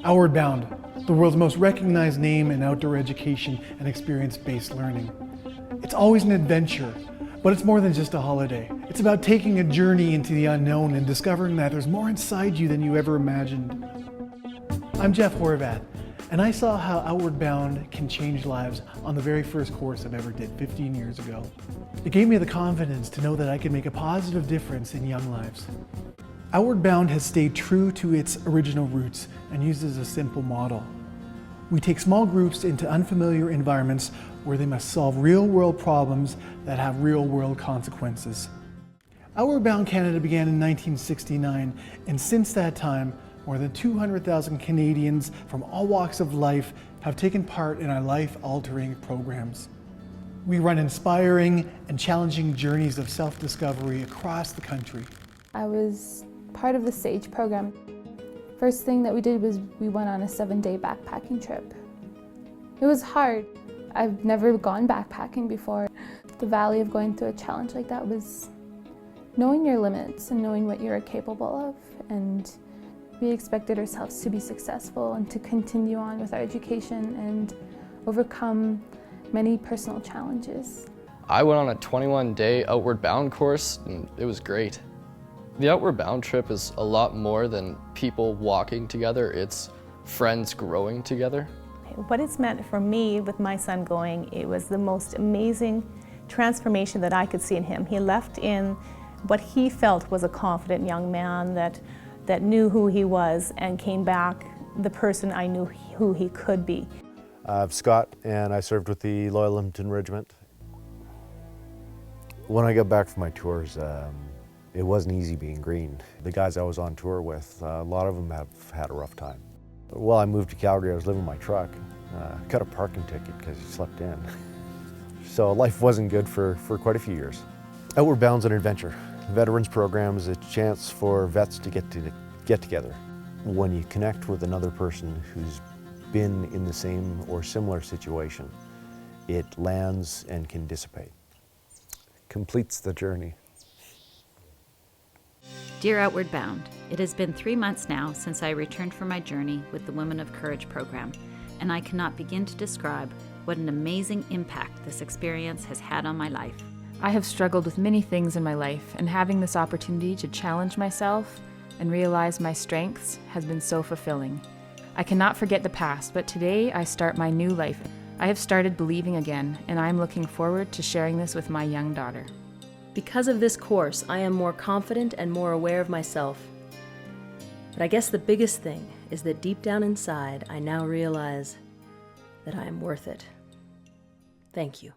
Outward Bound, the world's most recognized name in outdoor education and experience-based learning. It's always an adventure, but it's more than just a holiday. It's about taking a journey into the unknown and discovering that there's more inside you than you ever imagined. I'm Jeff Horvath, and I saw how Outward Bound can change lives on the very first course I've ever did 15 years ago. It gave me the confidence to know that I could make a positive difference in young lives. Outward Bound has stayed true to its original roots and uses a simple model. We take small groups into unfamiliar environments where they must solve real-world problems that have real-world consequences. Outward Bound Canada began in 1969, and since that time, more than 200,000 Canadians from all walks of life have taken part in our life-altering programs. We run inspiring and challenging journeys of self-discovery across the country. I was part of the SAGE program. First thing that we did was we went on a 7-day backpacking trip. It was hard. I've never gone backpacking before. The value of going through a challenge like that was knowing your limits and knowing what you're capable of, and we expected ourselves to be successful and to continue on with our education and overcome many personal challenges. I went on a 21-day Outward Bound course, and it was great. The Outward Bound trip is a lot more than people walking together, it's friends growing together. What it's meant for me with my son going, it was the most amazing transformation that I could see in him. He left in what he felt was a confident young man that knew who he was, and came back the person I knew who he could be. I'm Scott, and I served with the Loyal Lymington Regiment. When I got back from my tours, it wasn't easy being green. The guys I was on tour with, a lot of them have had a rough time. Well, I moved to Calgary, I was living in my truck. Got a parking ticket because I slept in. So life wasn't good for quite a few years. Outward Bound's an adventure. The Veterans Program is a chance for vets to get together. When you connect with another person who's been in the same or similar situation, it lands and can dissipate. Completes the journey. Dear Outward Bound, it has been 3 months now since I returned from my journey with the Women of Courage program, and I cannot begin to describe what an amazing impact this experience has had on my life. I have struggled with many things in my life, and having this opportunity to challenge myself and realize my strengths has been so fulfilling. I cannot forget the past, but today I start my new life. I have started believing again, and I am looking forward to sharing this with my young daughter. Because of this course, I am more confident and more aware of myself. But I guess the biggest thing is that deep down inside, I now realize that I am worth it. Thank you.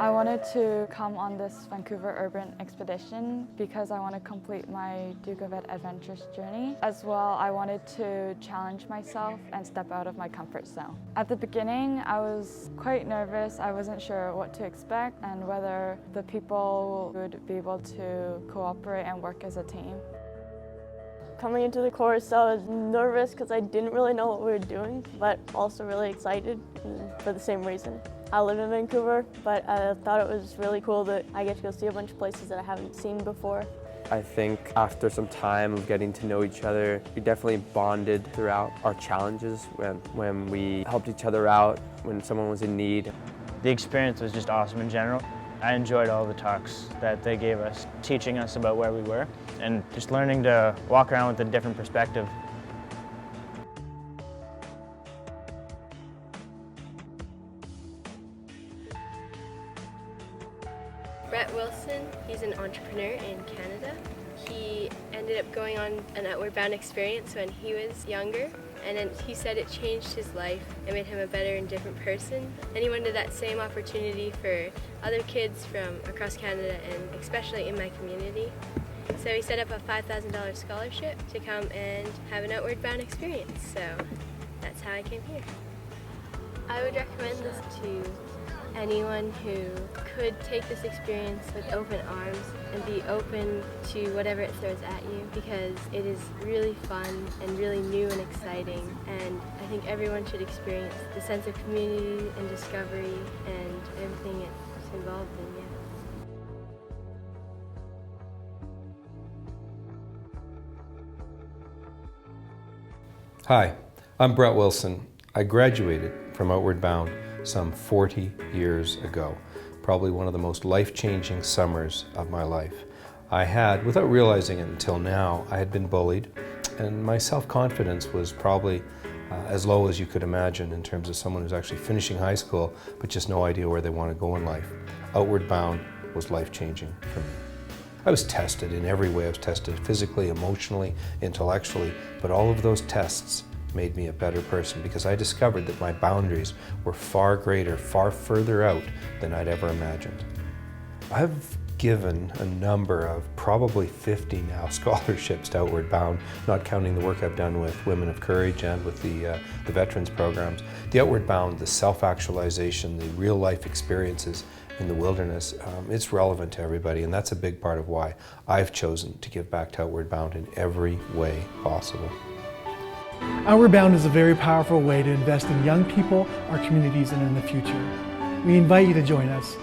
I wanted to come on this Vancouver Urban Expedition because I want to complete my Duke of Ed Adventures journey. As well, I wanted to challenge myself and step out of my comfort zone. At the beginning, I was quite nervous. I wasn't sure what to expect and whether the people would be able to cooperate and work as a team. Coming into the course, I was nervous because I didn't really know what we were doing, but also really excited for the same reason. I live in Vancouver, but I thought it was really cool that I get to go see a bunch of places that I haven't seen before. I think after some time of getting to know each other, we definitely bonded throughout our challenges when we helped each other out, when someone was in need. The experience was just awesome in general. I enjoyed all the talks that they gave us, teaching us about where we were, and just learning to walk around with a different perspective. Brett Wilson, he's an entrepreneur in Canada. He ended up going on an Outward Bound experience when he was younger, and then he said it changed his life and made him a better and different person. And he wanted that same opportunity for other kids from across Canada and especially in my community. So he set up a $5,000 scholarship to come and have an Outward Bound experience. So that's how I came here. I would recommend this to anyone who could take this experience with open arms and be open to whatever it throws at you, because it is really fun and really new and exciting, and I think everyone should experience the sense of community and discovery and everything it's involved in. Yeah. Hi, I'm Brett Wilson. I graduated from Outward Bound some 40 years ago, probably one of the most life-changing summers of my life. I had, without realizing it until now, I had been bullied, and my self-confidence was probably as low as you could imagine in terms of someone who's actually finishing high school but just no idea where they want to go in life. Outward Bound was life-changing for me. I was tested in every way. I was tested physically, emotionally, intellectually, but all of those tests made me a better person because I discovered that my boundaries were far greater, far further out than I'd ever imagined. I've given a number of, probably 50 now, scholarships to Outward Bound, not counting the work I've done with Women of Courage and with the veterans programs. The Outward Bound, the self-actualization, the real life experiences in the wilderness, it's relevant to everybody, and that's a big part of why I've chosen to give back to Outward Bound in every way possible. Outward Bound is a very powerful way to invest in young people, our communities, and in the future. We invite you to join us.